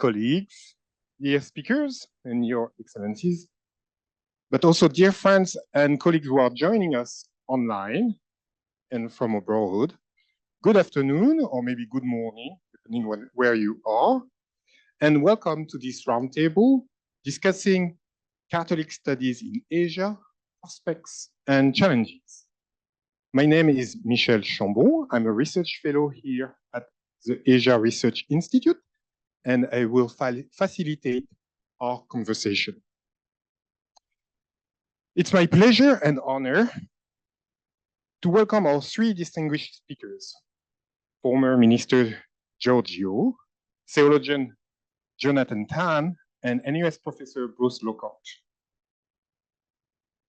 colleagues, dear speakers, and your excellencies, but also dear friends and colleagues who are joining us online and from abroad. Good afternoon, or maybe good morning, depending on where you are, and welcome to this roundtable discussing Catholic studies in Asia, prospects and challenges. My name is Michel Chambon. I'm a research fellow here at the Asia Research Institute, and I will facilitate our conversation. It's my pleasure and honor to welcome our three distinguished speakers: former Minister 𝗔𝗕𝗦𝗧𝗥𝗔𝗖𝗧, theologian Jonathan Tan, and NUS Professor Bruce Lockhart.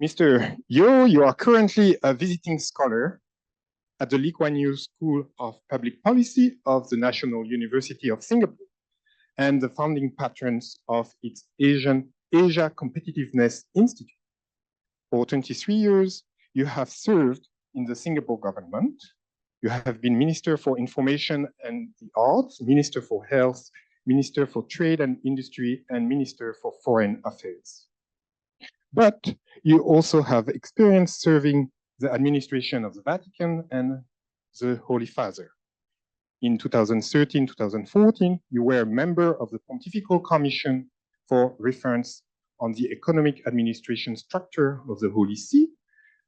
Mr. Yeoh, you are currently a visiting scholar at the Lee Kuan Yew School of Public Policy of the National University of Singapore and the founding patrons of its Asia Competitiveness Institute. For 23 years, you have served in the Singapore government. You have been Minister for Information and the Arts, Minister for Health, Minister for Trade and Industry, and Minister for Foreign Affairs. But you also have experience serving the administration of the Vatican and the Holy Father. In 2013-2014, you were a member of the Pontifical Commission for Reference on the Economic Administration Structure of the Holy See,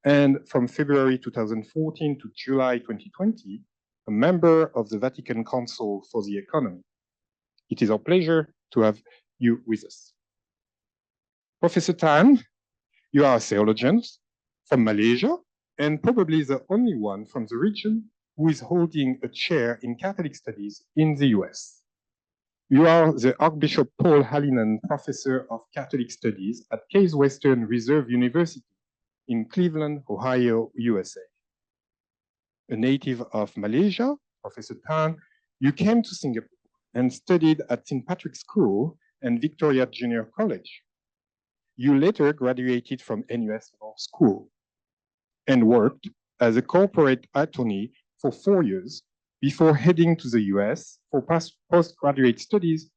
and from February 2014 to July 2020, a member of the Vatican Council for the Economy. It is our pleasure to have you with us. Professor Tan, you are a theologian from Malaysia, and probably the only one from the region who is holding a chair in Catholic Studies in the US. You are the Archbishop Paul Hallinan Professor of Catholic Studies at Case Western Reserve University in Cleveland, Ohio, USA. A native of Malaysia, Professor Tan, you came to Singapore and studied at St. Patrick's School and Victoria Junior College. You later graduated from NUS Law School and worked as a corporate attorney for 4 years before heading to the US for postgraduate studies,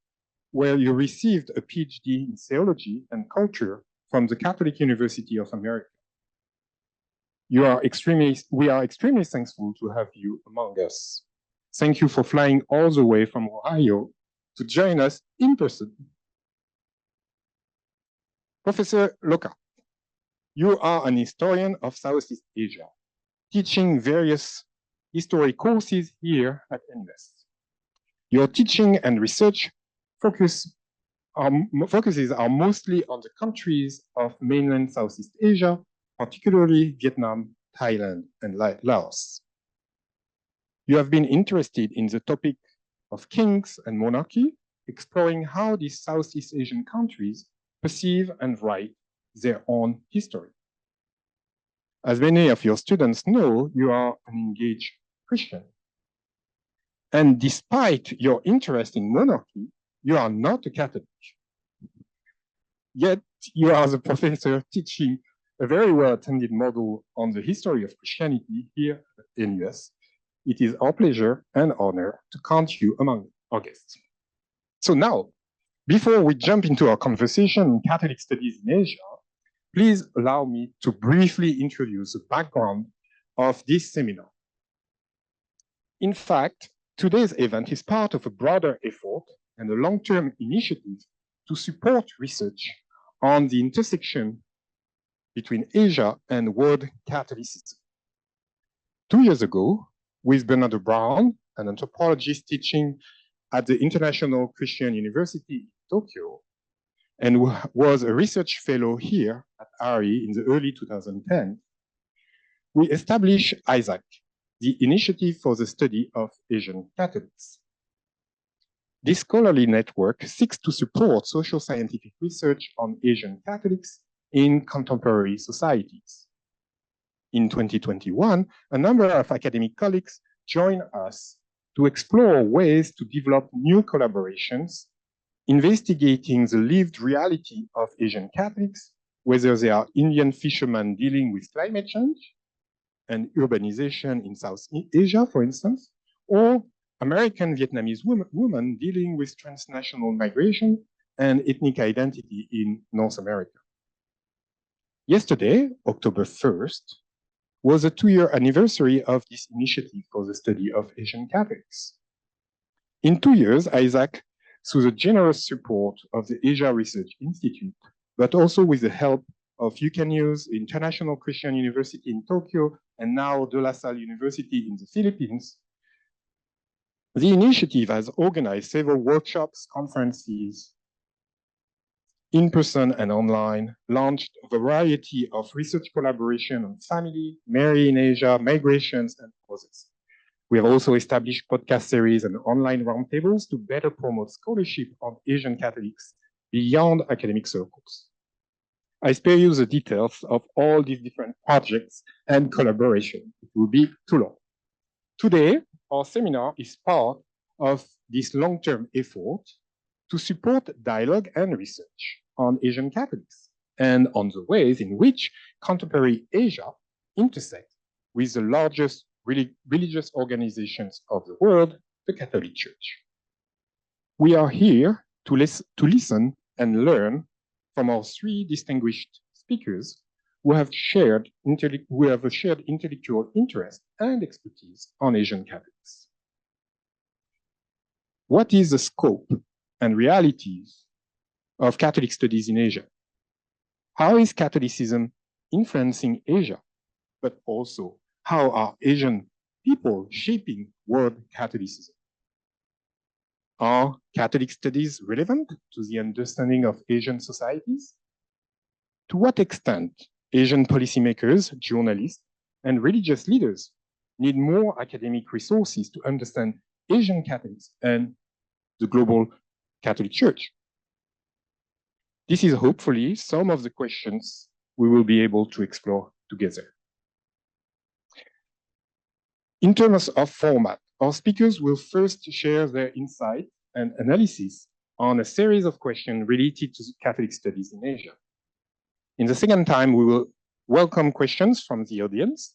where you received a PhD in theology and culture from the Catholic University of America. We are extremely thankful to have you among us. Thank you for flying all the way from Ohio to join us in person. Professor Lockhart, you are an historian of Southeast Asia, teaching various history courses here at NUS. Your teaching and research focuses are mostly on the countries of mainland Southeast Asia, particularly Vietnam, Thailand, and Laos. You have been interested in the topic of kings and monarchy, exploring how these Southeast Asian countries perceive and write their own history. As many of your students know, you are an engaged Christian. And despite your interest in monarchy, you are not a Catholic. Yet you are the professor teaching a very well-attended module on the history of Christianity here at NUS. It is our pleasure and honor to count you among our guests. So now, before we jump into our conversation on Catholic studies in Asia, please allow me to briefly introduce the background of this seminar. In fact, today's event is part of a broader effort and a long-term initiative to support research on the intersection between Asia and world Catholicism. 2 years ago, with Bernardo Brown, an anthropologist teaching at the International Christian University in Tokyo, and who was a research fellow here at ARI in the early 2010s, we established ISAC, the Initiative for the Study of Asian Catholics. This scholarly network seeks to support social scientific research on Asian Catholics in contemporary societies. In 2021, a number of academic colleagues joined us to explore ways to develop new collaborations, investigating the lived reality of Asian Catholics, whether they are Indian fishermen dealing with climate change and urbanization in South Asia, for instance, or American Vietnamese women dealing with transnational migration and ethnic identity in North America. Yesterday, October 1st, was a 2-year anniversary of this initiative for the study of Asian Catholics. In 2 years, Isaac, through the generous support of the Asia Research Institute, but also with the help of UCANU's International Christian University in Tokyo and now De La Salle University in the Philippines, the initiative has organized several workshops, conferences, in-person and online, launched a variety of research collaboration on family, Mary in Asia, migrations, and others. We have also established podcast series and online roundtables to better promote scholarship on Asian Catholics beyond academic circles. I spare you the details of all these different projects and collaboration. It will be too long. Today, our seminar is part of this long-term effort to support dialogue and research on Asian Catholics and on the ways in which contemporary Asia intersects with the largest religious organizations of the world, the Catholic Church. We are here to listen and learn from our 3 distinguished speakers who have shared intellectual interest and expertise on Asian Catholics. What is the scope and realities of Catholic studies in Asia? How is Catholicism influencing Asia? But also, how are Asian people shaping world Catholicism? Are Catholic studies relevant to the understanding of Asian societies? To what extent Asian policymakers, journalists, and religious leaders need more academic resources to understand Asian Catholics and the global Catholic Church? This is hopefully some of the questions we will be able to explore together. In terms of format, our speakers will first share their insight and analysis on a series of questions related to Catholic studies in Asia. In the second time, we will welcome questions from the audience.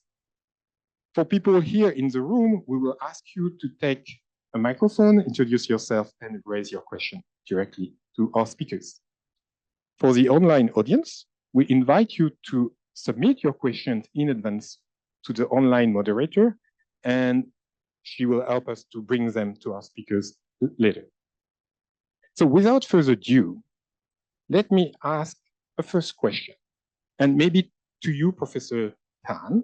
For people here in the room, we will ask you to take a microphone, introduce yourself, and raise your question directly to our speakers. For the online audience, we invite you to submit your questions in advance to the online moderator, and she will help us to bring them to our speakers later. So without further ado, let me ask a first question, and maybe to you, Professor Tan,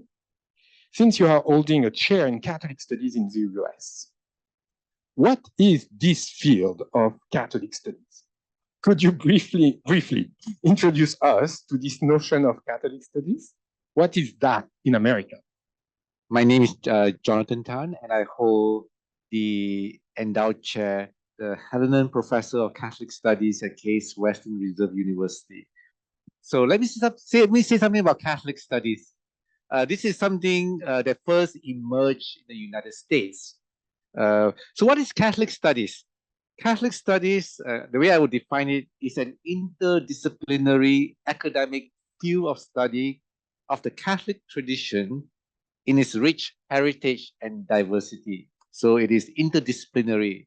since you are holding a chair in Catholic studies in the US. What is this field of Catholic studies? Could you briefly introduce us to this notion of Catholic studies? What is that in America? My name is Jonathan Tan, and I hold the endowed chair, the Hellinan Professor of Catholic Studies at Case Western Reserve University. So let me say something about Catholic studies. This is something that first emerged in the United States. So what is Catholic studies? Catholic studies, the way I would define it, is an interdisciplinary academic field of study of the Catholic tradition in its rich heritage and diversity. So it is interdisciplinary,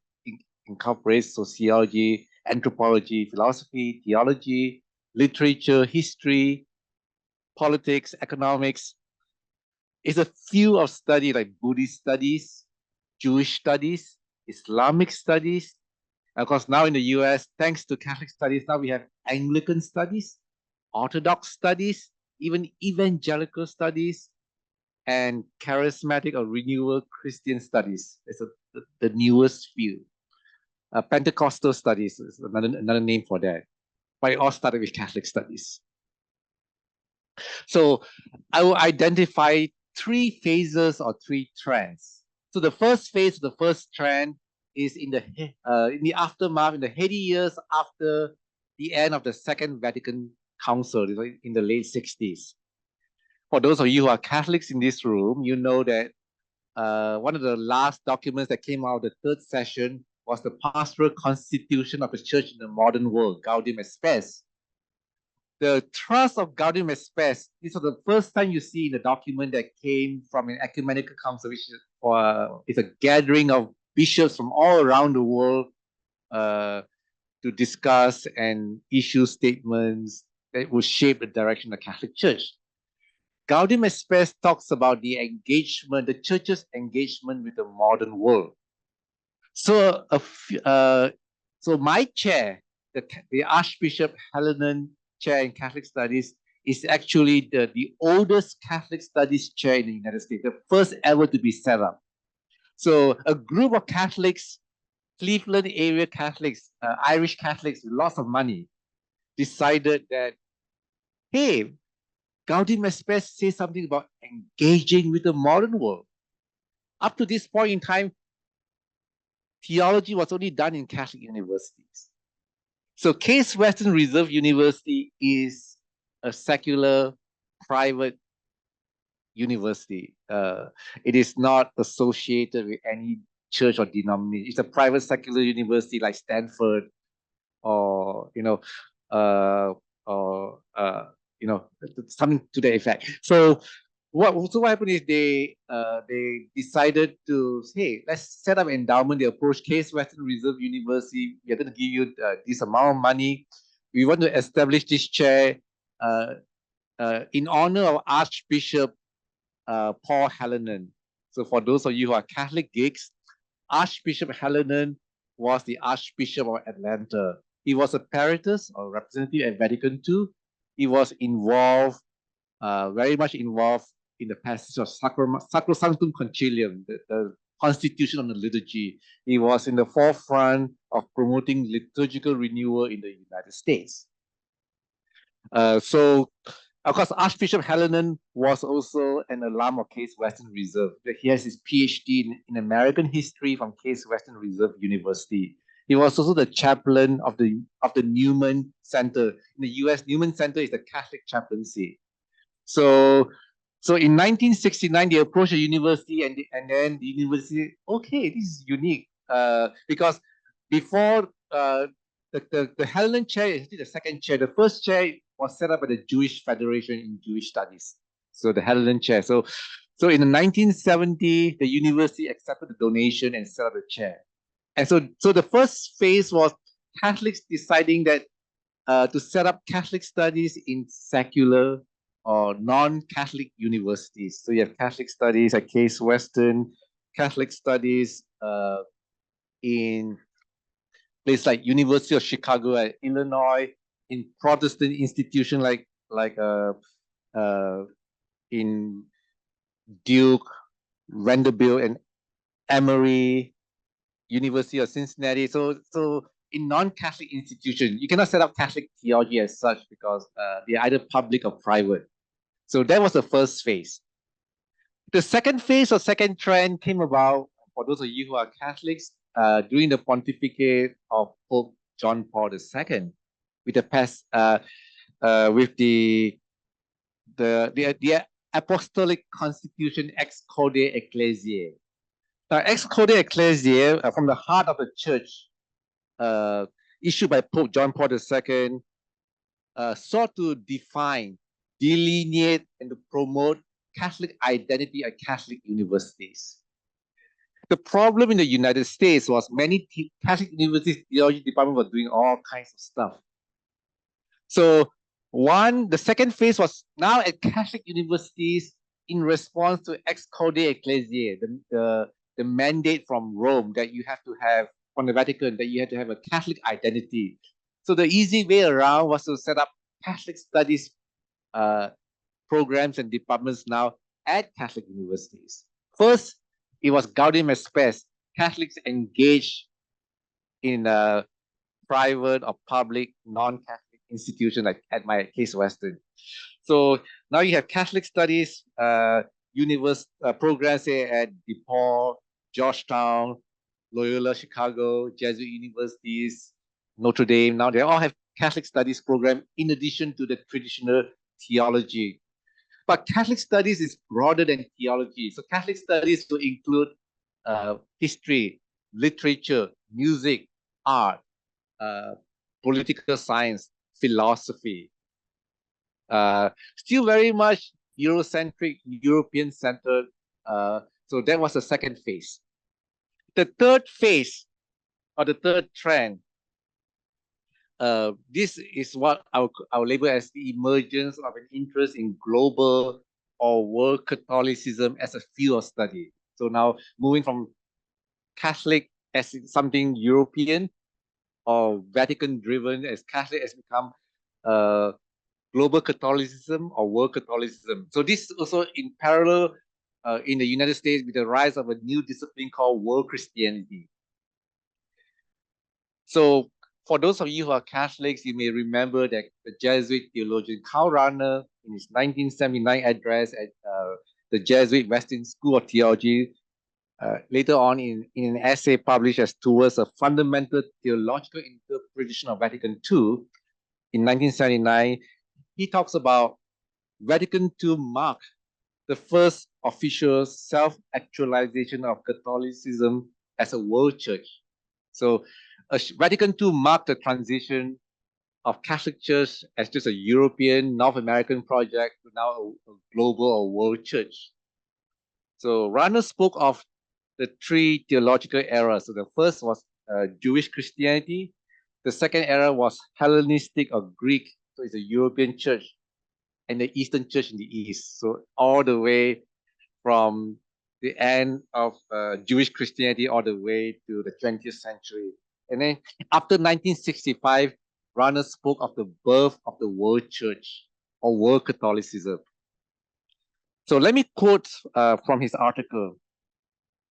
incorporates sociology, anthropology, philosophy, theology, literature, history, politics, economics. It's a field of study like Buddhist studies, Jewish studies, Islamic studies. Of course, now in the US, thanks to Catholic studies, now we have Anglican studies, Orthodox studies, even evangelical studies, and charismatic or renewal Christian studies. It's the newest field. Pentecostal studies is another name for that. But it all started with Catholic studies. So I will identify 3 phases or 3 trends. So the first phase, the first trend is in the aftermath, in the heady years after the end of the Second Vatican Council in the late 60s. For those of you who are Catholics in this room, you know that one of the last documents that came out of the 3rd session was the Pastoral Constitution of the Church in the Modern World, Gaudium et Spes. The thrust of Gaudium et Spes, this was the first time you see in the document that came from an ecumenical council, which is a gathering of bishops from all around the world to discuss and issue statements that will shape the direction of the Catholic Church. 𝗔𝗕𝗦𝗧𝗥 talks about the engagement, the church's engagement with the modern world. So, so my chair, the Archbishop Helenan Chair in Catholic Studies, is actually the oldest Catholic Studies chair in the United States, the first ever to be set up. So a group of Catholics, Cleveland area Catholics, Irish Catholics with lots of money, decided that, hey, 𝗔𝗕𝗦𝗧𝗥 says something about engaging with the modern world. Up to this point in time, theology was only done in Catholic universities. So Case Western Reserve University is a secular private university. It is not associated with any church or denomination. It's a private secular university like Stanford or, something to that effect. So what happened is they decided to say, hey, let's set up an endowment. They approached Case Western Reserve University. We're going to give you this amount of money. We want to establish this chair in honor of Archbishop Paul Helenan. So for those of you who are Catholic geeks, Archbishop Helenan was the Archbishop of Atlanta. He was a peritus or representative at Vatican II. He was involved, very much involved in the passage of Sacrosanctum Concilium, the constitution on the liturgy. He was in the forefront of promoting liturgical renewal in the United States. So, of course, Archbishop Helenan was also an alum of Case Western Reserve. He has his PhD in American history from Case Western Reserve University. He was also the chaplain of the Newman Center. In the US, Newman Center is the Catholic chaplaincy. So in 1969, they approached the university and then the university, okay, this is unique because before the Helenan chair is the second chair. The first chair was set up by the Jewish Federation in Jewish Studies. So the Helenan chair. So in the 1970, the university accepted the donation and set up the chair. And so the first phase was Catholics deciding that to set up Catholic studies in secular or non-Catholic universities. So you have Catholic studies at Case Western, Catholic studies in places like University of Chicago at Illinois, in Protestant institutions like in Duke, Vanderbilt, and Emory, University of Cincinnati. So in non-Catholic institutions, you cannot set up Catholic theology as such because they're either public or private. So that was the first phase. The second phase or second trend came about, for those of you who are Catholics, during the pontificate of Pope John Paul II, with the Apostolic Constitution Ex Code Ecclesiae. Now, Ex Code Ecclesiae, from the heart of the church, issued by Pope John Paul II, sought to define, delineate, and to promote Catholic identity at Catholic universities. The problem in the United States was many Catholic universities theology departments were doing all kinds of stuff. So the second phase was now at Catholic universities in response to Ex Code Ecclesiae, the mandate from Rome that you have to have, from the Vatican, that you have to have a Catholic identity. So the easy way around was to set up Catholic studies programs and departments now at Catholic universities. First, it was 𝗔𝗕𝗦𝗧𝗥, Catholics engaged in a private or public non-Catholic institution like at my Case Western. So now you have Catholic studies programs at DePaul, Georgetown, Loyola Chicago, Jesuit universities, Notre Dame. Now they all have Catholic studies program in addition to the traditional theology. But Catholic studies is broader than theology. So Catholic studies will include history, literature, music, art, political science, philosophy. Still very much Eurocentric, European-centered. So that was the second phase. The third phase or the third trend, this is what I'll label as the emergence of an interest in global or world Catholicism as a field of study. So now moving from Catholic as something European or Vatican driven, as Catholic has become global Catholicism or world Catholicism. So this is also in parallel in the United States with the rise of a new discipline called world Christianity. So for those of you who are Catholics, you may remember that the Jesuit theologian Karl Rahner, in his 1979 address at the Jesuit Western School of Theology, later on in an essay published as Towards a Fundamental Theological Interpretation of Vatican II in 1979, he talks about Vatican II marked the first official self-actualization of Catholicism as a world church. So Vatican II marked the transition of Catholic Church as just a European, North American project to now a global or world church. So Rahner spoke of the three theological eras. So the first was Jewish Christianity. The second era was Hellenistic or Greek. So it's a European church, and the Eastern Church in the East. So all the way from the end of Jewish Christianity all the way to the 20th century. And then after 1965, Rahner spoke of the birth of the world church or world Catholicism. So let me quote from his article.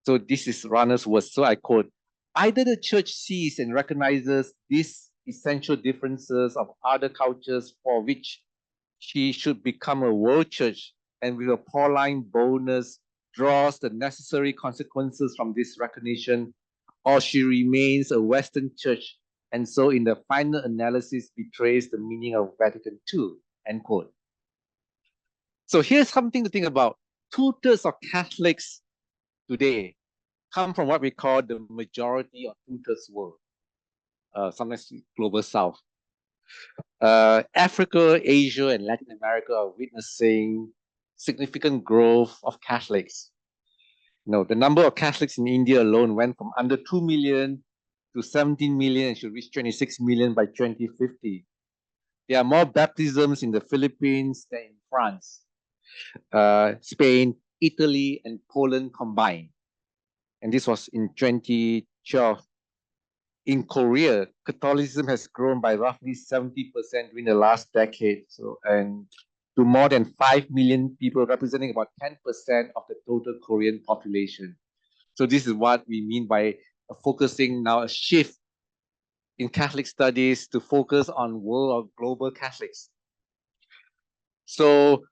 So this is Rahner's words. So I quote, either the church sees and recognizes these essential differences of other cultures for which she should become a world church, and with a Pauline boldness draws the necessary consequences from this recognition, or she remains a Western church, and so in the final analysis betrays the meaning of Vatican II, end quote. So here's something to think about. 2/3 of Catholics today come from what we call the majority or 2/3 world, sometimes global south. Africa, Asia, and Latin America are witnessing significant growth of Catholics. The number of Catholics in India alone went from under 2 million to 17 million and should reach 26 million by 2050. There are more baptisms in the Philippines than in France, Spain, Italy, and Poland combined. And this was in 2012. In Korea, Catholicism has grown by roughly 70% during the last decade, and to more than 5 million people, representing about 10% of the total Korean population. So this is what we mean by focusing now, a shift in Catholic studies to focus on world or global Catholics. So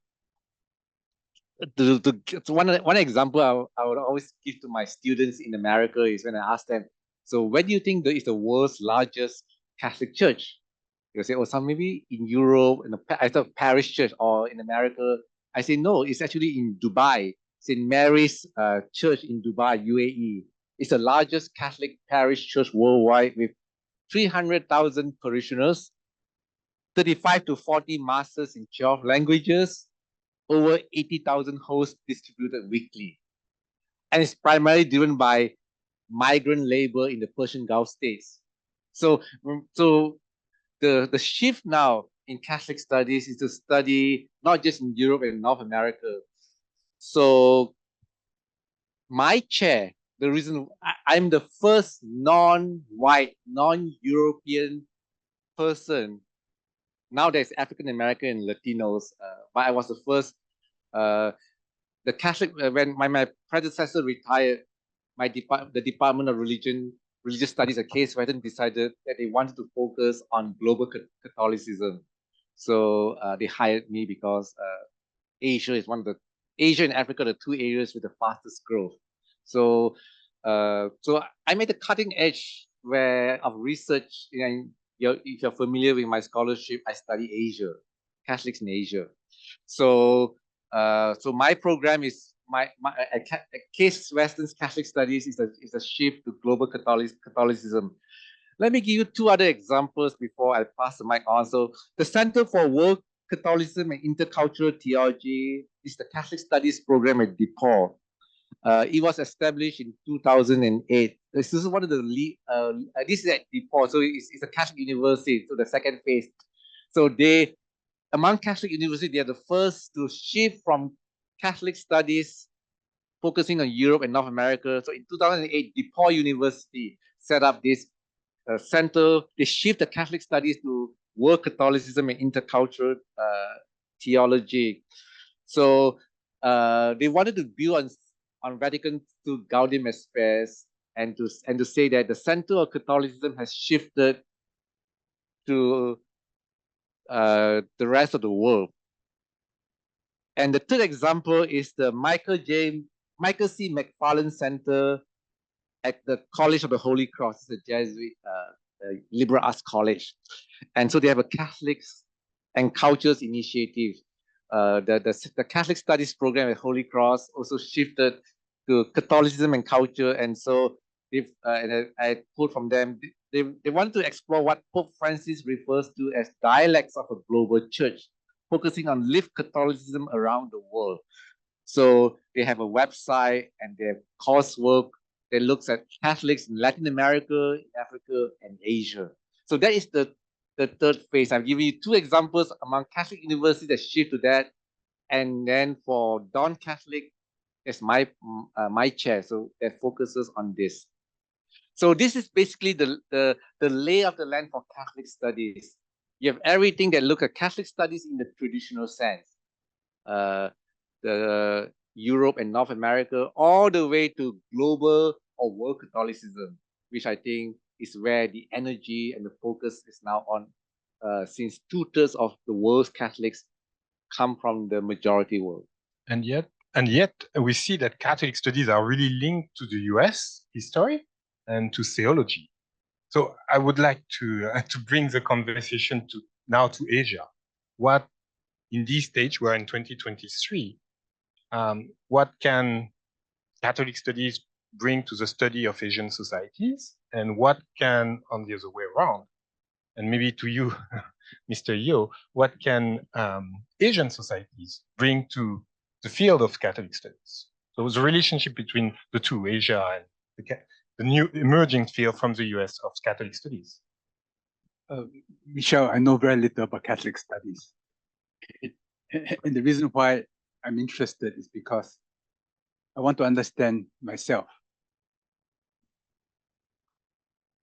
one example I would always give to my students in America is when I ask them, so where do you think is the world's largest Catholic church? They'll say, oh, some maybe in Europe, I thought parish church, or in America. I say, no, it's actually in Dubai. St. Mary's Church in Dubai, UAE. It's the largest Catholic parish church worldwide with 300,000 parishioners, 35 to 40 masses in 12 languages, over 80,000 hosts distributed weekly. And it's primarily driven by migrant labor in the Persian Gulf states. So the shift now in Catholic studies is to study not just in Europe and North America. So my chair, the reason I'm the first non-white, non-European person, now there's African American and Latinos, but I was the first, the Catholic, when my predecessor retired, the Department of Religious Studies at Case Western decided that they wanted to focus on global Catholicism. So they hired me because Asia is Asia and Africa are the two areas with the fastest growth. So I'm at the cutting edge of research. If you're familiar with my scholarship, I study Asia, Catholics in Asia. So my program is Case Western's Catholic Studies is a shift to global Catholicism. Let me give you two other examples before I pass the mic on. So the Center for World Catholicism and Intercultural Theology is the Catholic Studies program at DePaul. It was established in 2008 This is one of the this is at DePaul, so it's a Catholic university, so the second phase. So they, among Catholic universities, they are the first to shift from Catholic studies focusing on Europe and North America. So in 2008, DePaul University set up this center. They shift the Catholic studies to world Catholicism and intercultural theology. So they wanted to build on Vatican II 𝗔𝗕𝗦𝗧𝗥𝗔𝗖𝗧 and to say that the center of Catholicism has shifted to the rest of the world. And the third example is the Michael C. McFarland Center at the College of the Holy Cross. It's a Jesuit liberal arts college. And so they have a Catholics and Cultures initiative. The Catholic Studies program at Holy Cross also shifted to Catholicism and culture. And so and I quote from them, they want to explore what Pope Francis refers to as dialects of a global church, focusing on lived Catholicism around the world. So they have a website and they have coursework that looks at Catholics in Latin America, Africa, and Asia. So that is the third phase. I've given you two examples among Catholic universities that shift to that. And then for non-Catholic, it's my chair, so that focuses on this. So this is basically the lay of the land for Catholic studies. You have everything that look at Catholic studies in the traditional sense. The Europe and North America, all the way to global or world Catholicism, which I think is where the energy and the focus is now on, since 2/3 of the world's Catholics come from the majority world. And yet we see that Catholic studies are really linked to the US history and to theology. So I would like to bring the conversation now to Asia. What, in this stage, we're in 2023, what can Catholic studies bring to the study of Asian societies, and what can, on the other way around, and maybe to you, Mr. Yo, what can Asian societies bring to the field of Catholic studies? So the relationship between the two, Asia and the new emerging field from the US of Catholic studies. Michelle, I know very little about Catholic studies. And the reason why I'm interested is because I want to understand myself.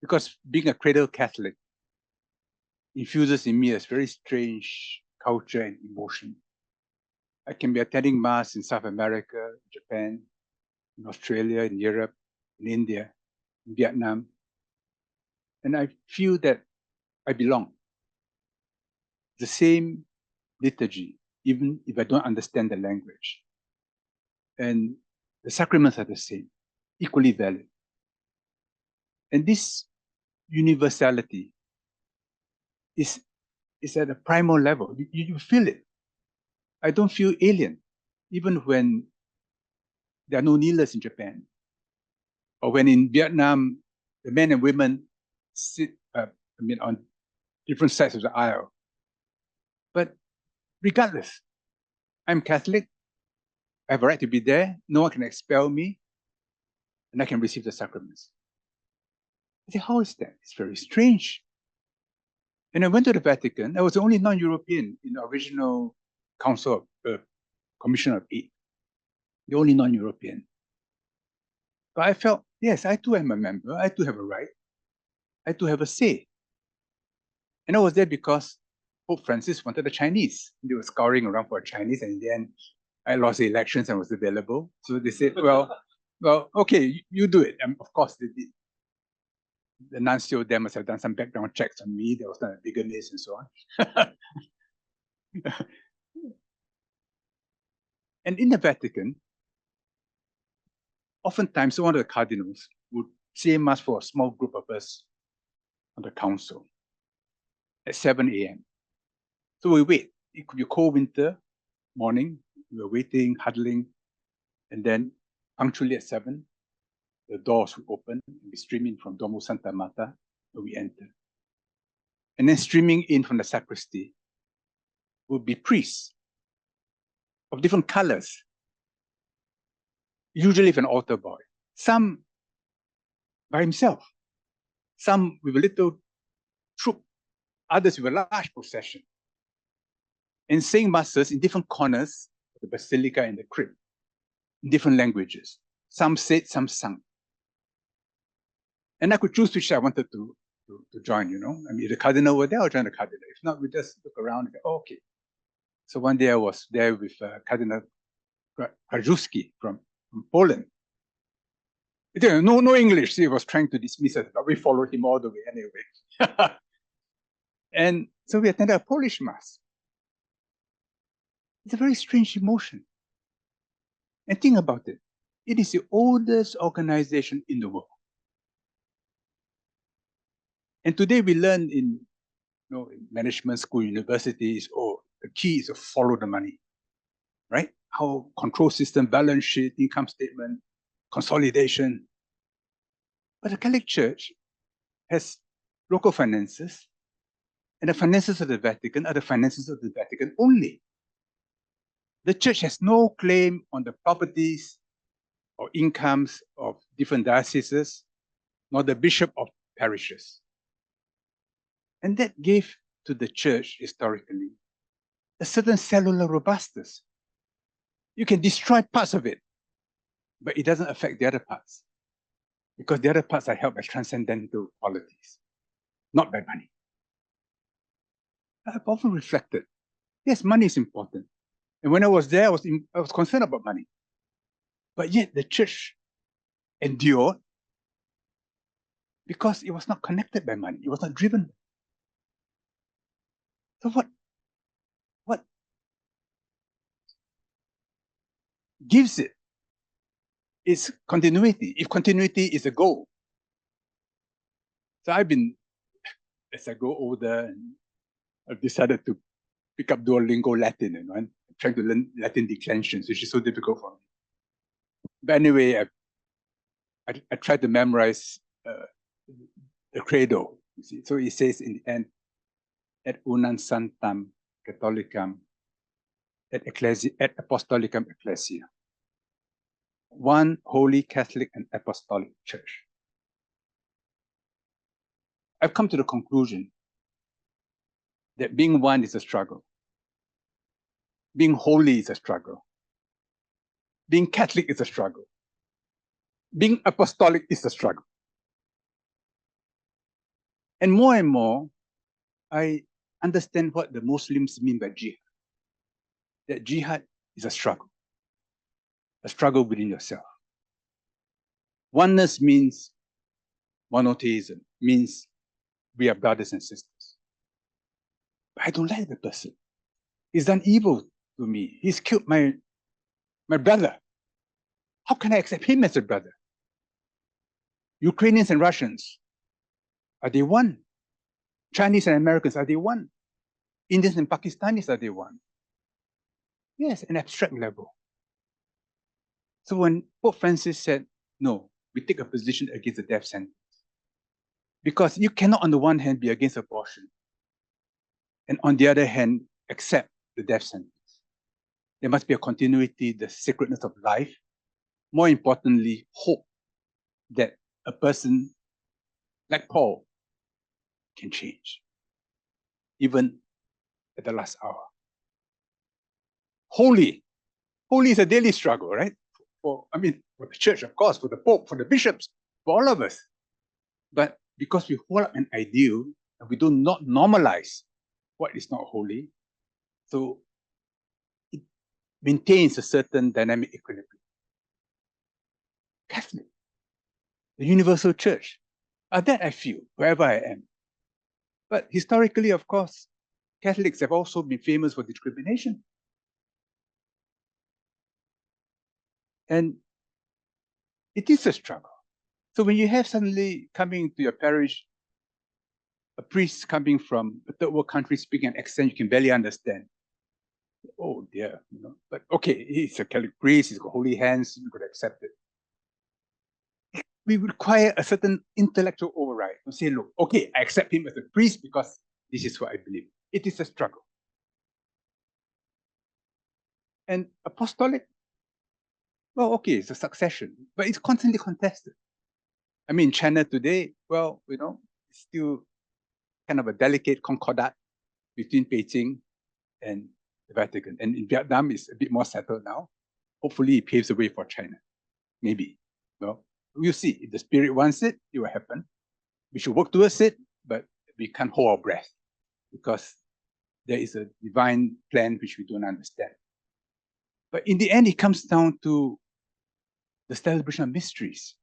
Because being a cradle Catholic infuses in me a very strange culture and emotion. I can be attending Mass in South America, Japan, in Australia, in Europe, in India, in Vietnam. And I feel that I belong. The same liturgy, even if I don't understand the language. And the sacraments are the same, equally valid. And this universality is at a primal level. You feel it. I don't feel alien, even when there are no kneelers in Japan, or when in Vietnam, the men and women sit on different sides of the aisle. But regardless, I'm Catholic. I have a right to be there. No one can expel me, and I can receive the sacraments. I say, how is that? It's very strange. And I went to the Vatican. I was the only non-European in the original Council of Commission of 8, the only non-European. But I felt, yes, I too am a member. I too have a right. I too have a say. And I was there because Pope Francis wanted the Chinese. They were scouring around for a Chinese, and in the end, I lost the elections and was available. So they said, well, okay, you do it. And of course, they did. The nuncio there must have done some background checks on me. There was not a bigamist and so on. And in the Vatican, oftentimes one of the cardinals would say Mass for a small group of us on the council at 7 a.m. So we wait. It could be a cold winter morning. We were waiting, huddling, and then punctually at 7, the doors would open and be streaming from Domo Santa Marta, where we enter. And then streaming in from the sacristy would be priests of different colors, usually with an altar boy. Some by himself. Some with a little troop, others with a large procession. And saying masses in different corners of the basilica and the crypt, in different languages. Some said, some sung. And I could choose which I wanted to join, you know. I mean, if the cardinal were there, I'll join the cardinal. If not, we just look around and go, oh, okay. So one day I was there with Cardinal 𝗔𝗕𝗦𝗧𝗥𝗔𝗖𝗧 from Poland. No English. He was trying to dismiss us, but we followed him all the way anyway. And so we attended a Polish mass. It's a very strange emotion. And think about it. It is the oldest organization in the world. And today we learn in, in management school, universities, the key is to follow the money, right? How control system, balance sheet, income statement, consolidation. But the Catholic Church has local finances, and the finances of the Vatican are the finances of the Vatican only. The Church has no claim on the properties or incomes of different dioceses, nor the bishop of parishes. And that gave to the Church historically a certain cellular robustness. You can destroy parts of it, but it doesn't affect the other parts, because the other parts are held by transcendental qualities, not by money. I've often reflected, yes, money is important. And when I was there, I was concerned about money. But yet the Church endured because it was not connected by money. It was not driven. So what gives it is continuity, if continuity is a goal. So as I go older, I've decided to pick up Duolingo Latin, and trying to learn Latin declensions, which is so difficult for me. But anyway, I tried to memorize the credo. You see, so it says in the end, et unam sanctam Catholicam et apostolicam ecclesia. One holy Catholic and apostolic church. I've come to the conclusion that being one is a struggle. Being holy is a struggle. Being Catholic is a struggle. Being apostolic is a struggle. And more, I understand what the Muslims mean by jihad. That jihad is a struggle within yourself. Oneness means monotheism, means we are brothers and sisters. But I don't like the person. He's done evil to me. He's killed my brother. How can I accept him as a brother? Ukrainians and Russians, are they one? Chinese and Americans, are they one? Indians and Pakistanis, are they one? Yes, an abstract level. So when Pope Francis said, no, we take a position against the death sentence. Because you cannot, on the one hand, be against abortion, and on the other hand, accept the death sentence. There must be a continuity, the sacredness of life. More importantly, hope that a person like Paul can change, even at the last hour. Holy is a daily struggle, right? For the church, of course, for the Pope, for the bishops, for all of us. But because we hold up an ideal and we do not normalize what is not holy, so it maintains a certain dynamic equilibrium. Catholic, the universal church, that I feel wherever I am. But historically, of course, Catholics have also been famous for discrimination. And it is a struggle. So when you have suddenly coming to your parish, a priest coming from a third world country speaking an accent you can barely understand. Oh dear, But okay, he's a Catholic priest, he's got holy hands, you could accept it. We require a certain intellectual override to say, look, okay, I accept him as a priest because this is what I believe. It is a struggle. And apostolic, well, okay, it's a succession, but it's constantly contested. I mean, China today, well, you know, it's still kind of a delicate concordat between Beijing and the Vatican. And in Vietnam, it's a bit more settled now. Hopefully, it paves the way for China. Maybe. Well, we'll see. If the spirit wants it, it will happen. We should work towards it, but we can't hold our breath because there is a divine plan which we don't understand. But in the end, it comes down to the celebration of mysteries.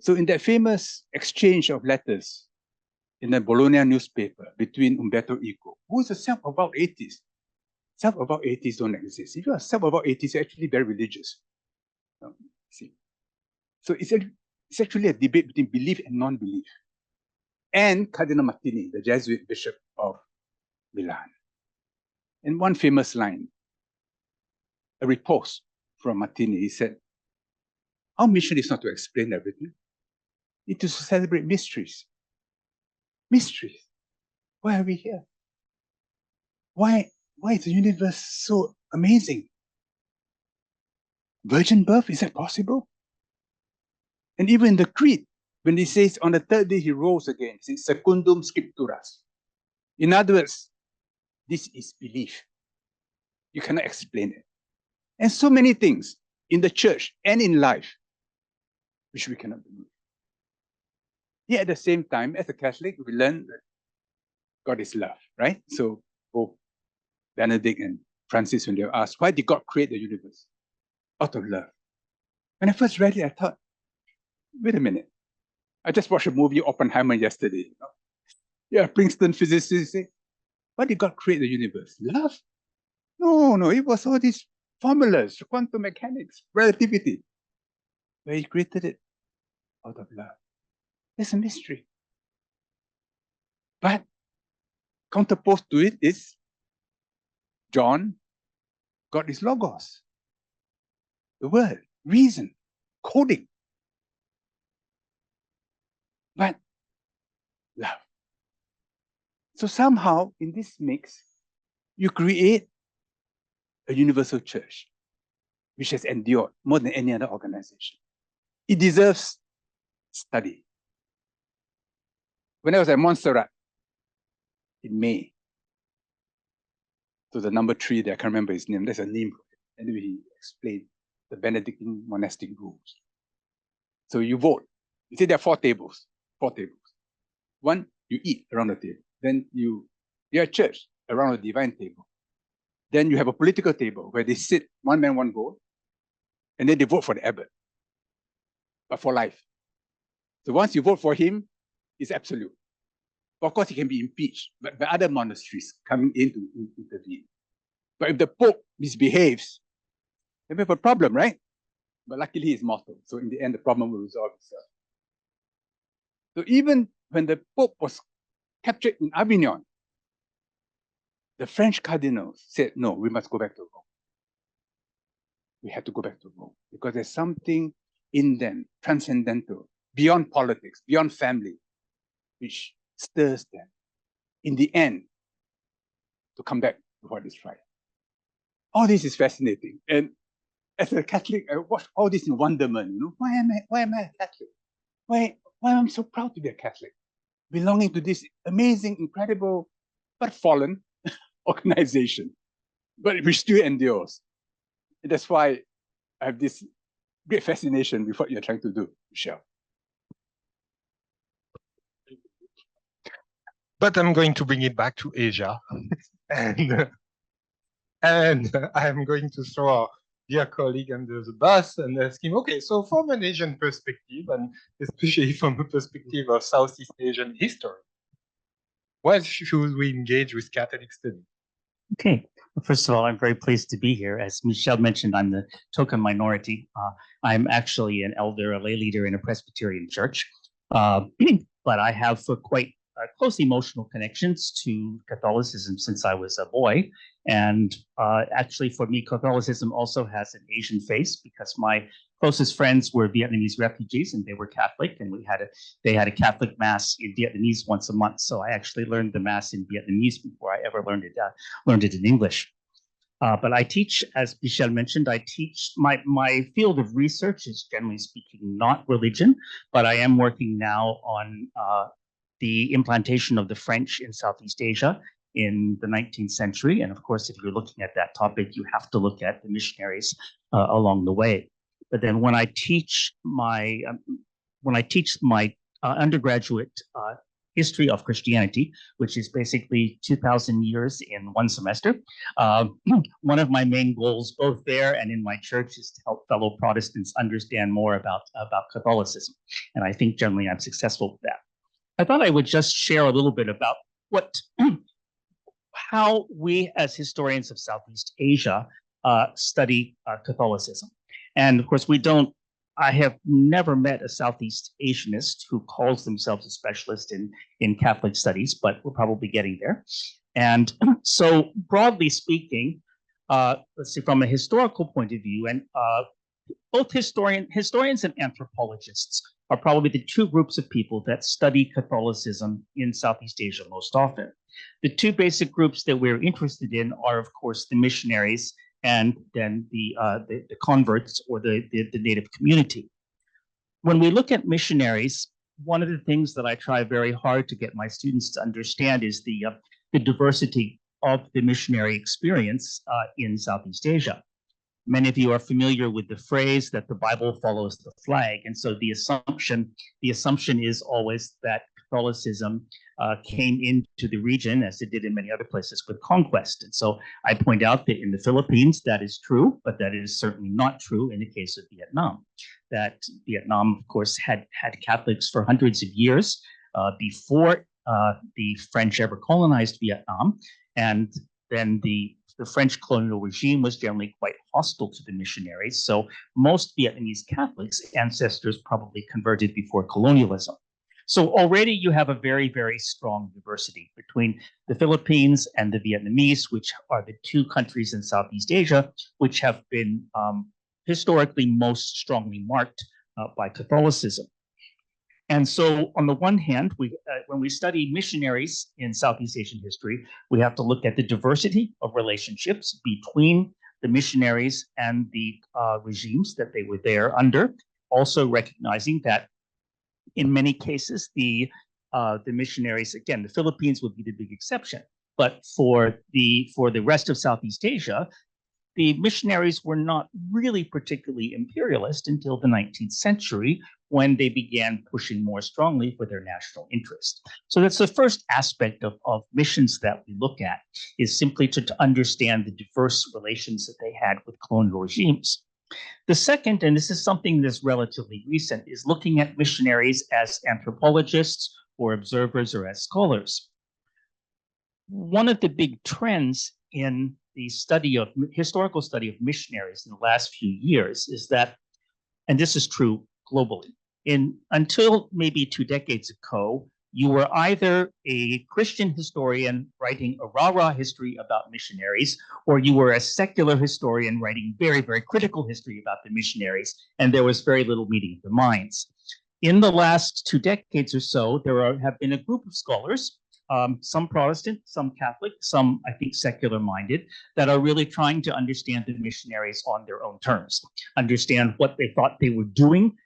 So in that famous exchange of letters in the Bologna newspaper between Umberto Eco, who is a self-avowed atheist. Self-avowed atheists don't exist. If you are self-avowed atheist, you're actually very religious. See? So it's actually a debate between belief and non-belief. And Cardinal Martini, the Jesuit bishop of Milan. And one famous line, a repose from Martini, he said, our mission is not to explain everything. It is to celebrate mysteries. Mysteries. Why are we here? Why is the universe so amazing? Virgin birth, is that possible? And even in the creed, when he says on the third day he rose again, he says secundum scripturas. In other words, this is belief. You cannot explain it. And so many things in the church and in life which we cannot believe. Yet at the same time, as a Catholic, we learn that God is love, right? So both Benedict and Francis, when they were asked, why did God create the universe? Out of love. When I first read it, I thought, wait a minute. I just watched a movie, Oppenheimer, yesterday. You know? Yeah, Princeton physicist say, why did God create the universe? Love? No, it was all these formulas, quantum mechanics, relativity. But he created it out of love. It's a mystery. But counterposed to it is John, God is logos. The word, reason, coding. But love. So somehow in this mix, you create a universal church which has endured more than any other organization. It deserves study. When I was at Montserrat in May, so the number 3 there, I can't remember his name, there's a name for it. Anyway, he explained the Benedictine monastic rules. So you vote. You say there are 4 tables. 4 tables. One, you eat around the table. Then you're a church around the divine table. Then you have a political table where they sit, one man, one vote, and then they vote for the abbot, but for life. So once you vote for him, it's absolute. Of course, he can be impeached, but by other monasteries coming in to intervene. But if the Pope misbehaves, then we have a problem, right? But luckily, he's mortal. So in the end, the problem will resolve itself. So even when the Pope was captured in Avignon, the French cardinals said, no, we must go back to Rome. We had to go back to Rome because there's something in them, transcendental, beyond politics, beyond family, which stirs them, in the end, to come back to what is right. All this is fascinating. And as a Catholic, I watch all this in wonderment. You know, why am I a Catholic? Why am I so proud to be a Catholic? Belonging to this amazing, incredible, but fallen organization, but which still endures. And that's why I have this great fascination with what you're trying to do, Michelle. But I'm going to bring it back to Asia. and I'm going to throw our dear colleague under the bus and ask him, okay, so from an Asian perspective, and especially from a perspective of Southeast Asian history, why should we engage with Catholic study? Okay. First of all, I'm very pleased to be here. As Michelle mentioned, I'm the token minority. I'm actually an elder, a lay leader in a Presbyterian church, but I have quite close emotional connections to Catholicism since I was a boy. And actually, for me, Catholicism also has an Asian face because my closest friends were Vietnamese refugees and they were Catholic, and they had a Catholic mass in Vietnamese once a month. So I actually learned the mass in Vietnamese before I ever learned it in English. But I teach, as Michelle mentioned, I teach, my field of research is generally speaking not religion, but I am working now on the implantation of the French in Southeast Asia in the 19th century. And of course, if you're looking at that topic, you have to look at the missionaries along the way. But then when I teach my undergraduate history of Christianity, which is basically 2,000 years in one semester. One of my main goals, both there and in my church, is to help fellow Protestants understand more about Catholicism. And I think generally I'm successful with that. I thought I would just share a little bit about how we as historians of Southeast Asia study Catholicism. And of course, I have never met a Southeast Asianist who calls themselves a specialist in Catholic studies, but we're probably getting there. And so broadly speaking, let's see, from a historical point of view, and both historians and anthropologists are probably the two groups of people that study Catholicism in Southeast Asia most often. The two basic groups that we're interested in are, of course, the missionaries and then the converts or the native community. When we look at missionaries, one of the things that I try very hard to get my students to understand is the diversity of the missionary experience in Southeast Asia. Many of you are familiar with the phrase that the Bible follows the flag, and so the assumption is always that Catholicism came into the region, as it did in many other places, with conquest. And so I point out that in the Philippines, that is true, but that is certainly not true in the case of Vietnam. That Vietnam, of course, had Catholics for hundreds of years before the French ever colonized Vietnam. And then the French colonial regime was generally quite hostile to the missionaries. So most Vietnamese Catholics' ancestors probably converted before colonialism. So already you have a very, very strong diversity between the Philippines and the Vietnamese, which are the two countries in Southeast Asia, which have been historically most strongly marked by Catholicism. And so on the one hand, when we study missionaries in Southeast Asian history, we have to look at the diversity of relationships between the missionaries and the regimes that they were there under, also recognizing that in many cases, the missionaries, again, the Philippines would be the big exception, but for the rest of Southeast Asia, the missionaries were not really particularly imperialist until the 19th century, when they began pushing more strongly for their national interest. So that's the first aspect of missions that we look at, is simply to understand the diverse relations that they had with colonial regimes. The second, and this is something that's relatively recent, is looking at missionaries as anthropologists or observers or as scholars. One of the big trends in the historical study of missionaries in the last few years is that, and this is true globally, until maybe 2 decades ago, you were either a Christian historian writing a rah-rah history about missionaries, or you were a secular historian writing very, very critical history about the missionaries, and there was very little meeting of the minds. In the last 2 decades or so, there have been a group of scholars, some Protestant, some Catholic, some, I think, secular-minded, that are really trying to understand the missionaries on their own terms, understand what they thought they were doing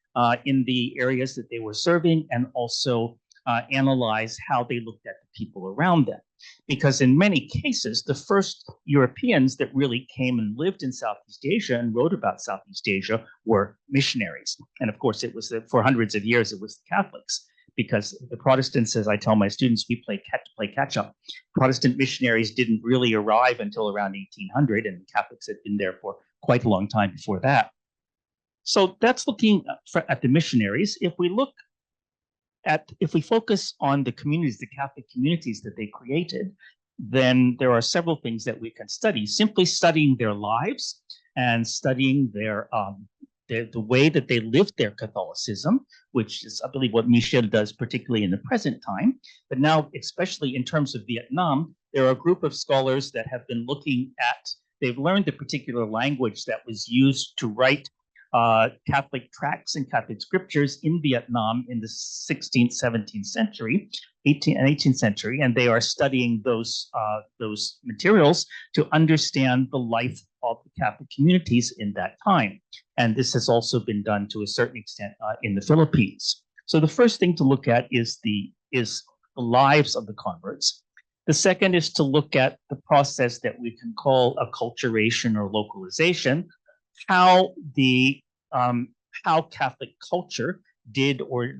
in the areas that they were serving, and also analyze how they looked at the people around them. Because in many cases, the first Europeans that really came and lived in Southeast Asia and wrote about Southeast Asia were missionaries. And of course, it was for hundreds of years, it was the Catholics. Because the Protestants, as I tell my students, we play catch up. Protestant missionaries didn't really arrive until around 1800, and the Catholics had been there for quite a long time before that. So that's looking at the missionaries. If we focus on the communities, the Catholic communities that they created, then there are several things that we can study. Simply studying their lives and studying the way that they lived their Catholicism, which is, I believe, what Michel does, particularly in the present time. But now, especially in terms of Vietnam, there are a group of scholars that have been looking at, they've learned the particular language that was used to write Catholic tracts and Catholic scriptures in Vietnam in the 16th, 17th century, 18th century, and they are studying those materials to understand the life of the Catholic communities in that time. And this has also been done to a certain extent in the Philippines. So the first thing to look at is the lives of the converts. The second is to look at the process that we can call acculturation or localization, how Catholic culture did, or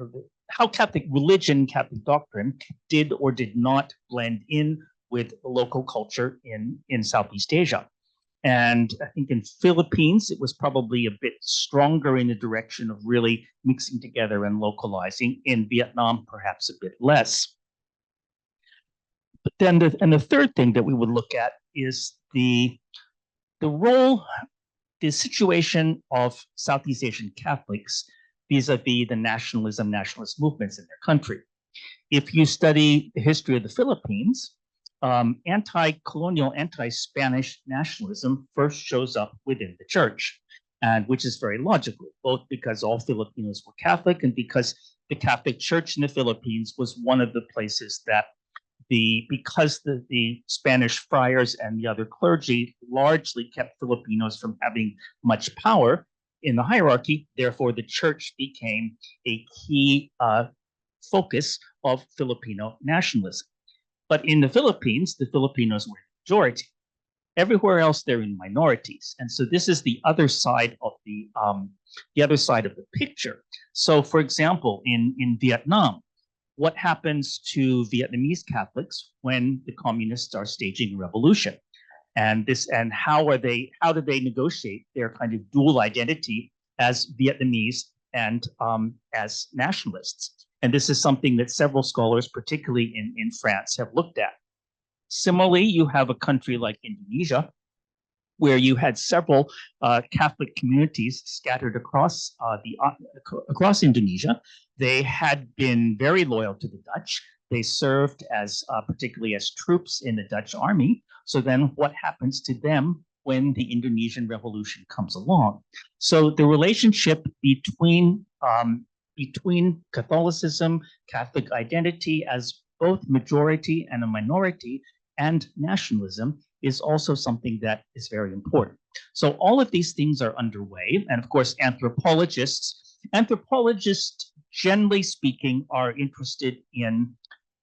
how Catholic religion, Catholic doctrine did or did not blend in with the local culture in Southeast Asia. And I think in Philippines, it was probably a bit stronger in the direction of really mixing together and localizing. In Vietnam, perhaps a bit less. But then the third thing that we would look at is the role, the situation of Southeast Asian Catholics vis-a-vis the nationalist movements in their country. If you study the history of the Philippines, anti-colonial, anti-Spanish nationalism first shows up within the church, and which is very logical, both because all Filipinos were Catholic and because the Catholic Church in the Philippines was one of the places that because the Spanish friars and the other clergy largely kept Filipinos from having much power in the hierarchy, therefore the church became a key focus of Filipino nationalism. But in the Philippines, the Filipinos were the majority. Everywhere else, they're in minorities, and so this is the other side of the picture. So, for example, in Vietnam, what happens to Vietnamese Catholics when the communists are staging a revolution? And how do they negotiate their kind of dual identity as Vietnamese and as nationalists? And this is something that several scholars, particularly in France, have looked at. Similarly, you have a country like Indonesia, where you had several Catholic communities scattered across Indonesia. They had been very loyal to the Dutch. They served particularly as troops in the Dutch army. So then what happens to them when the Indonesian Revolution comes along? So the relationship between Catholicism, Catholic identity as both majority and a minority, and nationalism is also something that is very important. So all of these things are underway. And of course, anthropologists, generally speaking, are interested in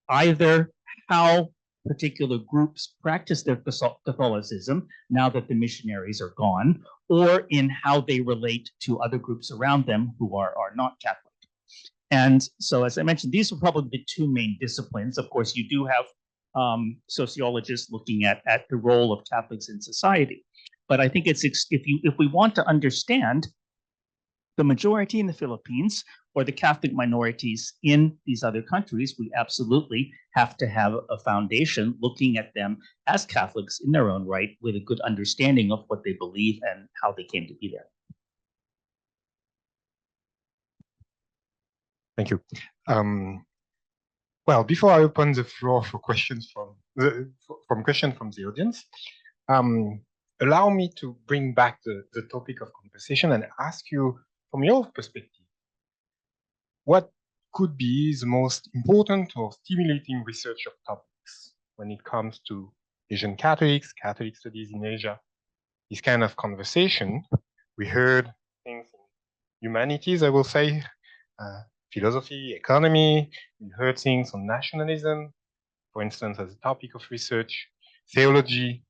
either how particular groups practice their Catholicism now that the missionaries are gone, or in how they relate to other groups around them who are not Catholic. And so, as I mentioned, these are probably the two main disciplines. Of course, you do have sociologists looking at the role of Catholics in society. But I think if we want to understand the majority in the Philippines or the Catholic minorities in these other countries, we absolutely have to have a foundation looking at them as Catholics in their own right, with a good understanding of what they believe and how they came to be there. Thank you. Well, before I open the floor for questions from the audience, allow me to bring back the topic of conversation and ask you, from your perspective, what could be the most important or stimulating research of topics when it comes to Asian Catholics, Catholic studies in Asia, this kind of conversation? We heard things in humanities, I will say, philosophy, economy. We heard things on nationalism, for instance, as a topic of research, theology.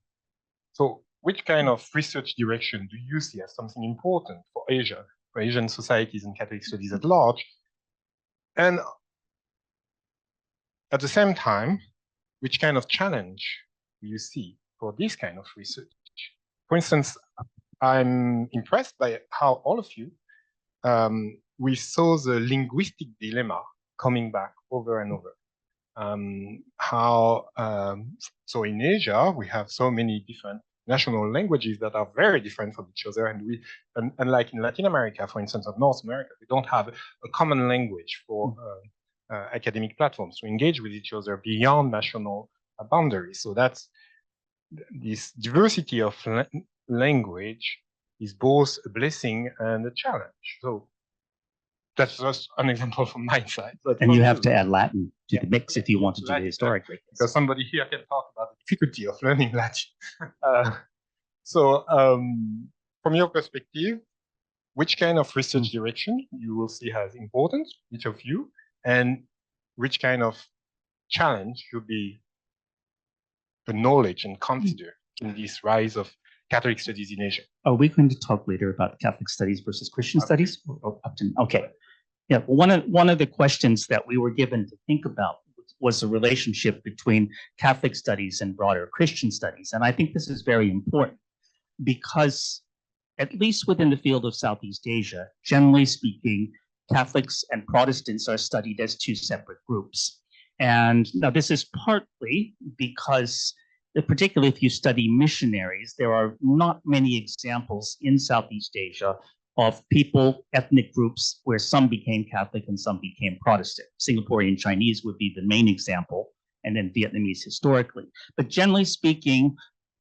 So which kind of research direction do you see as something important for Asia, for Asian societies and Catholic studies at large? And at the same time, which kind of challenge do you see for this kind of research? For instance, I'm impressed by how all of you we saw the linguistic dilemma coming back over and over. So in Asia, we have so many different national languages that are very different from each other. And unlike in Latin America, for instance, or North America, we don't have a common language for academic platforms to engage with each other beyond national boundaries. So that's this diversity of language is both a blessing and a challenge. So that's just an example from my side. But And you have to add Latin to the mix if you want to do Latin, it historically. because somebody here can talk about the difficulty of learning Latin. From your perspective, which kind of research direction you will see as important, each of you, and which kind of challenge should be acknowledged and considered in this rise of Catholic studies in Asia? Are we going to talk later about Catholic studies versus Christian studies? Okay. Yeah, one of the questions that we were given to think about was the relationship between Catholic studies and broader Christian studies. And I think this is very important because, at least within the field of Southeast Asia, generally speaking, Catholics and Protestants are studied as two separate groups. And now this is partly because, particularly if you study missionaries, there are not many examples in Southeast Asia of people, ethnic groups, where some became Catholic and some became Protestant. Singaporean Chinese would be the main example, and then Vietnamese historically. But generally speaking,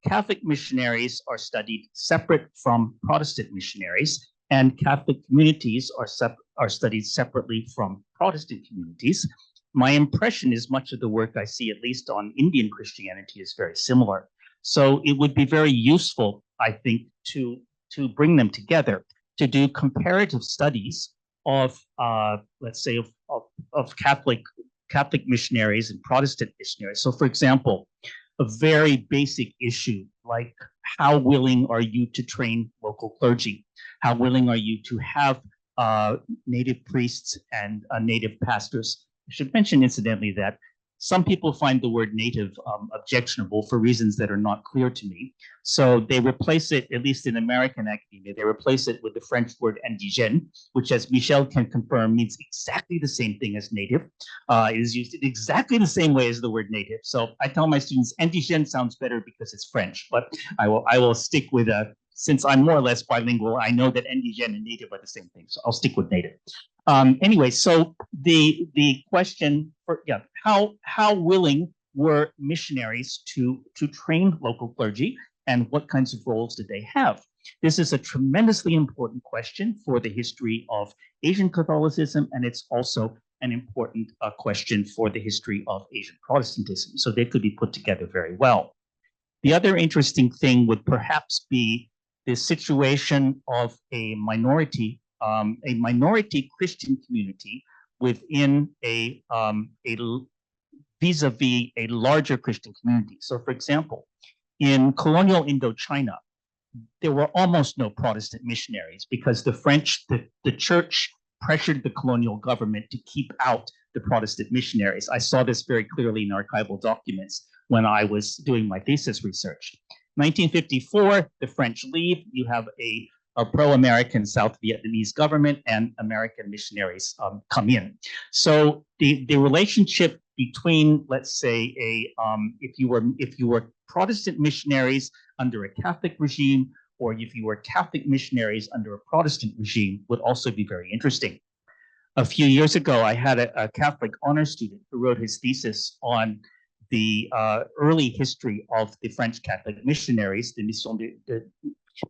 Catholic missionaries are studied separate from Protestant missionaries, and Catholic communities are studied separately from Protestant communities. My impression is much of the work I see, at least on Indian Christianity, is very similar. So it would be very useful, I think, to bring them together, to do comparative studies of, let's say, of Catholic missionaries and Protestant missionaries. So, for example, a very basic issue like how willing are you to train local clergy? How willing are you to have native priests and native pastors? I should mention, incidentally, that some people find the word native objectionable for reasons that are not clear to me. So they replace it, at least in American academia, they replace it with the French word indigène, which, as Michel can confirm, means exactly the same thing as native. It is used in exactly the same way as the word native. So I tell my students, indigène sounds better because it's French, but I will stick with since I'm more or less bilingual, I know that indigène and native are the same thing, so I'll stick with native. Anyway, so the question for how willing were missionaries to train local clergy, and what kinds of roles did they have? This is a tremendously important question for the history of Asian Catholicism, and it's also an important question for the history of Asian Protestantism. So they could be put together very well. The other interesting thing would perhaps be the situation of a minority Christian community within a vis-a-vis a larger Christian community. So, for example, in colonial Indochina, there were almost no Protestant missionaries because the church pressured the colonial government to keep out the Protestant missionaries. I saw this very clearly in archival documents when I was doing my thesis research. 1954, the French leave. You have a pro-American South Vietnamese government, and American missionaries come in. So the relationship between, let's say, if you were Protestant missionaries under a Catholic regime, or if you were Catholic missionaries under a Protestant regime, would also be very interesting. A few years ago, I had a Catholic honor student who wrote his thesis on the early history of the French Catholic missionaries, the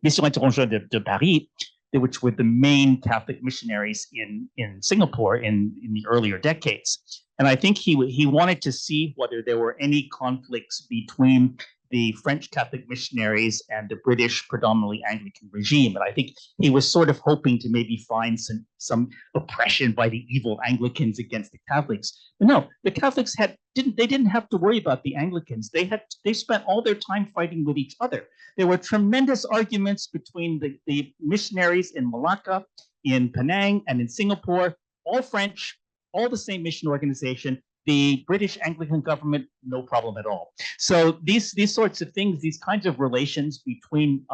Mission étrangère de Paris, which were the main Catholic missionaries in Singapore in the earlier decades. And I think he wanted to see whether there were any conflicts between the French Catholic missionaries and the British predominantly Anglican regime. And I think he was sort of hoping to maybe find some oppression by the evil Anglicans against the Catholics. But no, the Catholics didn't have to worry about the Anglicans. They spent all their time fighting with each other. There were tremendous arguments between the missionaries in Malacca, in Penang, and in Singapore, all French, all the same mission organization. The British Anglican government, no problem at all. So these sorts of things, these kinds of relations between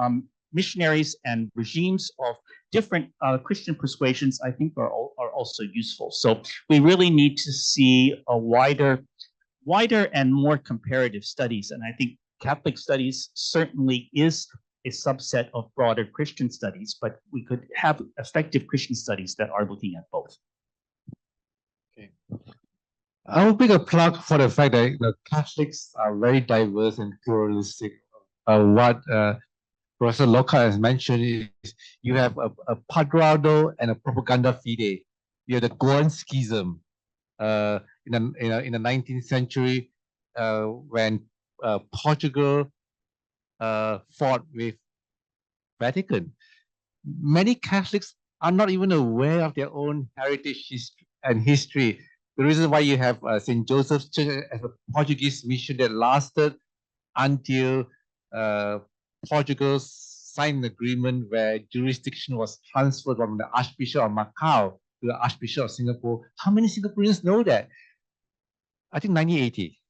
missionaries and regimes of different Christian persuasions, I think are also useful. So we really need to see a wider and more comparative studies. And I think Catholic studies certainly is a subset of broader Christian studies, but we could have effective Christian studies that are looking at both. Okay. I will make a plug for the fact that Catholics are very diverse and pluralistic. What Professor Lockhart has mentioned, is you have a padrado and a propaganda fide. You have the Goan schism in the 19th century when Portugal fought with Vatican. Many Catholics are not even aware of their own heritage and history. The reason why you have St. Joseph's Church as a Portuguese mission that lasted until Portugal signed an agreement where jurisdiction was transferred from the Archbishop of Macau to the Archbishop of Singapore. How many Singaporeans know that? I think 1980.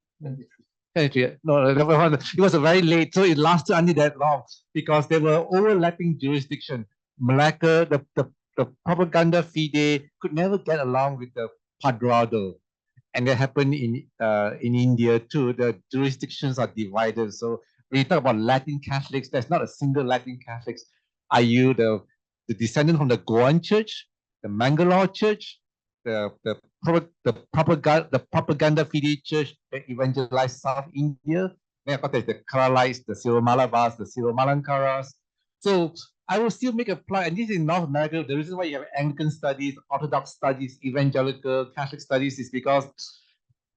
No, it was a very late, so it lasted until that long because there were overlapping jurisdiction. Malacca, the propaganda fide could never get along with the padrado, and that happened in India too. The jurisdictions are divided. So when you talk about Latin Catholics, there's not a single Latin Catholics. Are you the descendant from the Goan Church, the Mangalore Church, the propaganda fide church that evangelized South India? Then of course there's the Keralites, the Syro-Malabars, the Syro-Malankaras. So I will still make a plug, and this is in North America. The reason why you have Anglican studies, Orthodox studies, evangelical, Catholic studies is because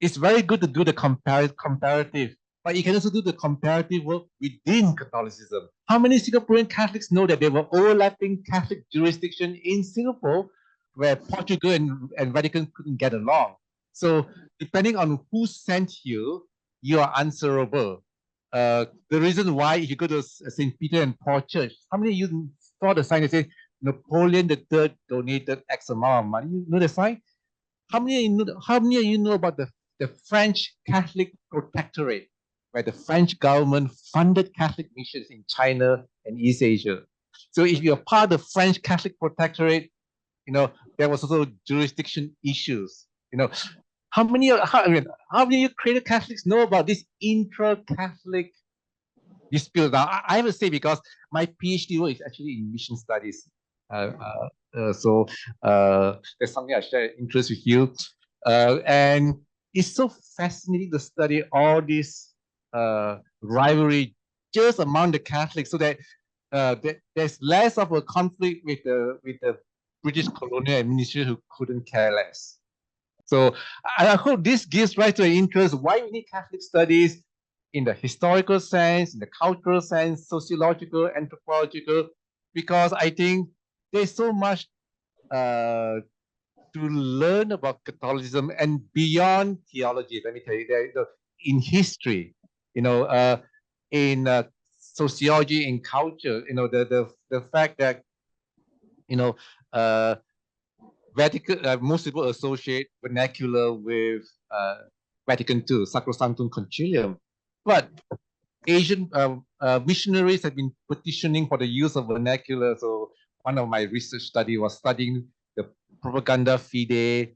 it's very good to do the comparative, but you can also do the comparative work within Catholicism. How many Singaporean Catholics know that there were overlapping Catholic jurisdiction in Singapore where Portugal and Vatican couldn't get along? So depending on who sent you, you are answerable. The reason why, if you go to St. Peter and Paul Church, how many of you saw the sign that says Napoleon III donated X amount of money? You know the sign? How many of you know about the French Catholic Protectorate, where the French government funded Catholic missions in China and East Asia? So if you're part of the French Catholic Protectorate, there was also jurisdiction issues. How many of you created Catholics know about this intra-Catholic dispute? Now, I have to say, because my PhD work is actually in mission studies. So there's something I share interest with you. And it's so fascinating to study all this rivalry just among the Catholics, so that there's less of a conflict with the British colonial administration, who couldn't care less. So I hope this gives rise to an interest why we need Catholic studies in the historical sense, in the cultural sense, sociological, anthropological, because I think there's so much to learn about Catholicism and beyond theology. Let me tell you, in history, in sociology, in culture, the fact that Vatican, most people associate vernacular with Vatican II, Sacrosanctum Concilium, but Asian missionaries have been petitioning for the use of vernacular. So one of my research study was studying the propaganda fide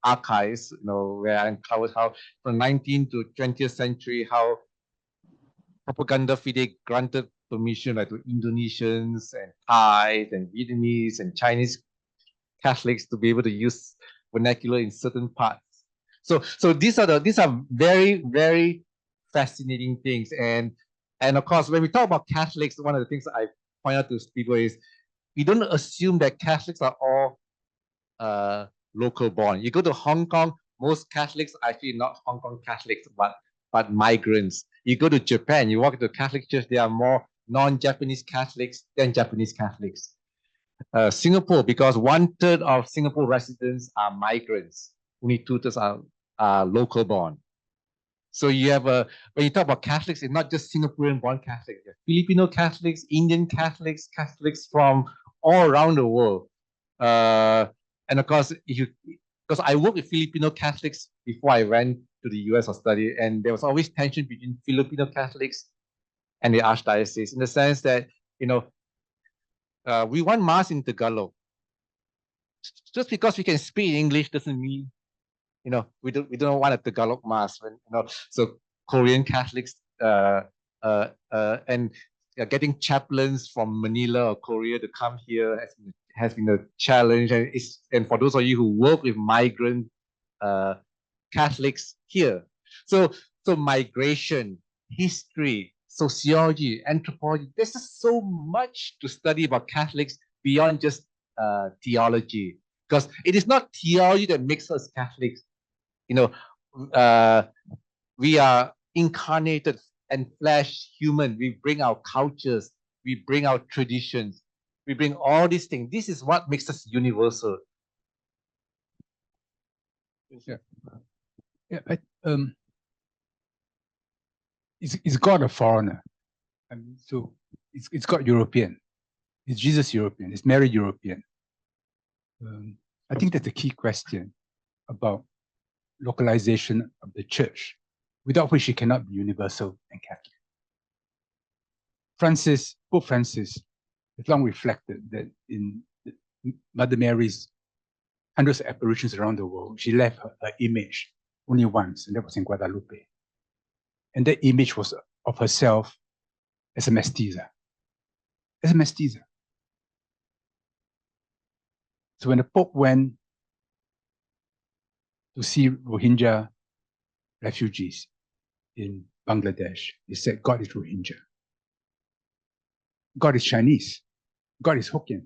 archives, where I uncovered how from 19th to 20th century, how propaganda fide granted permission to Indonesians and Thais and Vietnamese and Chinese Catholics to be able to use vernacular in certain parts. So these are very, very fascinating things. And of course, when we talk about Catholics, one of the things I point out to people is we don't assume that Catholics are all local born. You go to Hong Kong, most Catholics are actually not Hong Kong Catholics, but migrants. You go to Japan, you walk into a Catholic church, there are more non-Japanese Catholics than Japanese Catholics. Singapore, because 1/3 of Singapore residents are migrants, only 2/3 are local born. So you have when you talk about Catholics, it's not just Singaporean born Catholics, Filipino Catholics, Indian Catholics, Catholics from all around the world. And of course, because I worked with Filipino Catholics before I went to the US for study, and there was always tension between Filipino Catholics and the Archdiocese, in the sense that, we want Mass in Tagalog. Just because we can speak English doesn't mean, we don't want a Tagalog Mass. So Korean Catholics and getting chaplains from Manila or Korea to come here has been a challenge. And for those of you who work with migrant Catholics here, so migration, history, sociology, anthropology. There's just so much to study about Catholics beyond just theology, because it is not theology that makes us Catholics. You know, we are incarnated and flesh human. We bring our cultures, we bring our traditions, we bring all these things. This is what makes us universal. It's God a foreigner. I mean, so it's God European. Is Jesus European? Is Mary European? I think that's a key question about localization of the church, without which it cannot be universal and Catholic. Pope Francis has long reflected that in Mother Mary's hundreds of apparitions around the world, she left her image only once, and that was in Guadalupe. And that image was of herself as a mestiza. As a mestiza. So when the Pope went to see Rohingya refugees in Bangladesh, he said, God is Rohingya. God is Chinese. God is Hokkien.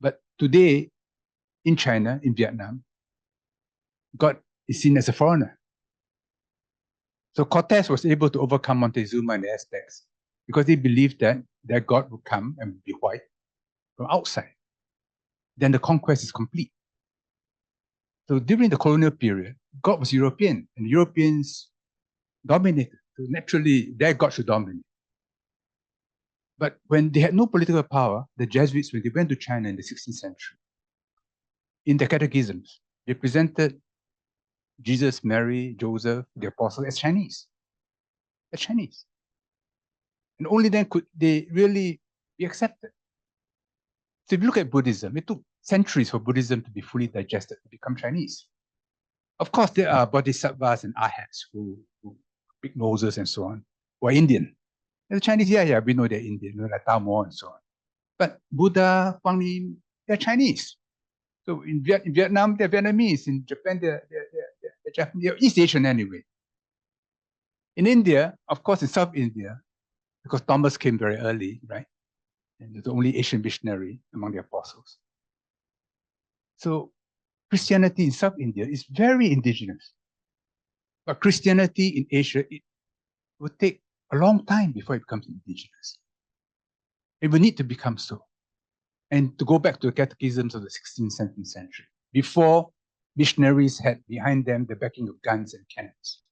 But today, in China, in Vietnam, God is seen as a foreigner. So Cortés was able to overcome Montezuma and the Aztecs because they believed that their God would come and be white from outside. Then the conquest is complete. So during the colonial period, God was European, and Europeans dominated. So naturally, their God should dominate. But when they had no political power, the Jesuits, when they went to China in the 16th century, in their catechisms, they presented Jesus, Mary, Joseph, the apostles as Chinese. As Chinese. And only then could they really be accepted. So if you look at Buddhism, it took centuries for Buddhism to be fully digested, to become Chinese. Of course, there are bodhisattvas and arhats who big noses and so on, who are Indian. And the Chinese, yeah, we know they're Indian, like Tao Mo and so on. But Buddha, Huang Yin, they're Chinese. So in Vietnam, they're Vietnamese. In Japan, they're Japanese. They're East Asian anyway. In India, of course, in South India, because Thomas came very early, right? And he's the only Asian missionary among the apostles. So Christianity in South India is very indigenous. But Christianity in Asia, it would take a long time before it becomes indigenous. It will need to become so. And to go back to the catechisms of the 16th, 17th century, before missionaries had behind them the backing of guns and cannons.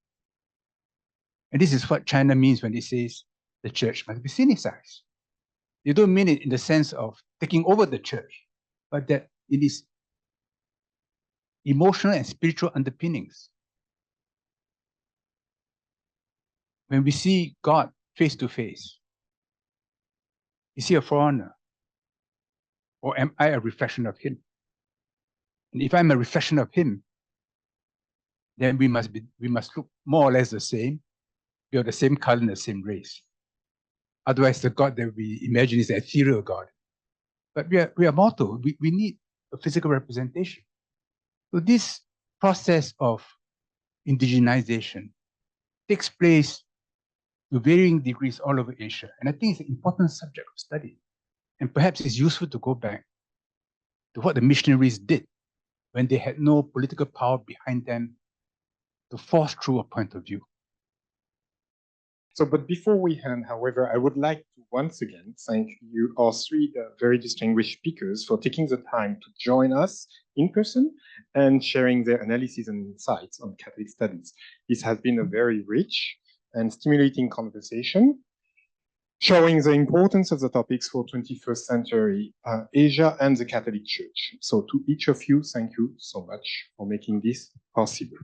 And this is what China means when it says the church must be sinicized. They don't mean it in the sense of taking over the church, but that it is emotional and spiritual underpinnings. When we see God face to face, is he a foreigner? Or am I a reflection of him? And if I'm a reflection of him, then we must look more or less the same. We are the same color and the same race. Otherwise, the God that we imagine is an ethereal God. But we are mortal. We need a physical representation. So this process of indigenization takes place to varying degrees all over Asia. And I think it's an important subject of study. And perhaps it's useful to go back to what the missionaries did when they had no political power behind them to force through a point of view. So, but before we end, however, I would like to once again thank you, our three very distinguished speakers, for taking the time to join us in person and sharing their analyses and insights on Catholic studies. This has been a very rich and stimulating conversation, showing the importance of the topics for 21st century Asia and the Catholic Church. So to each of you, thank you so much for making this possible.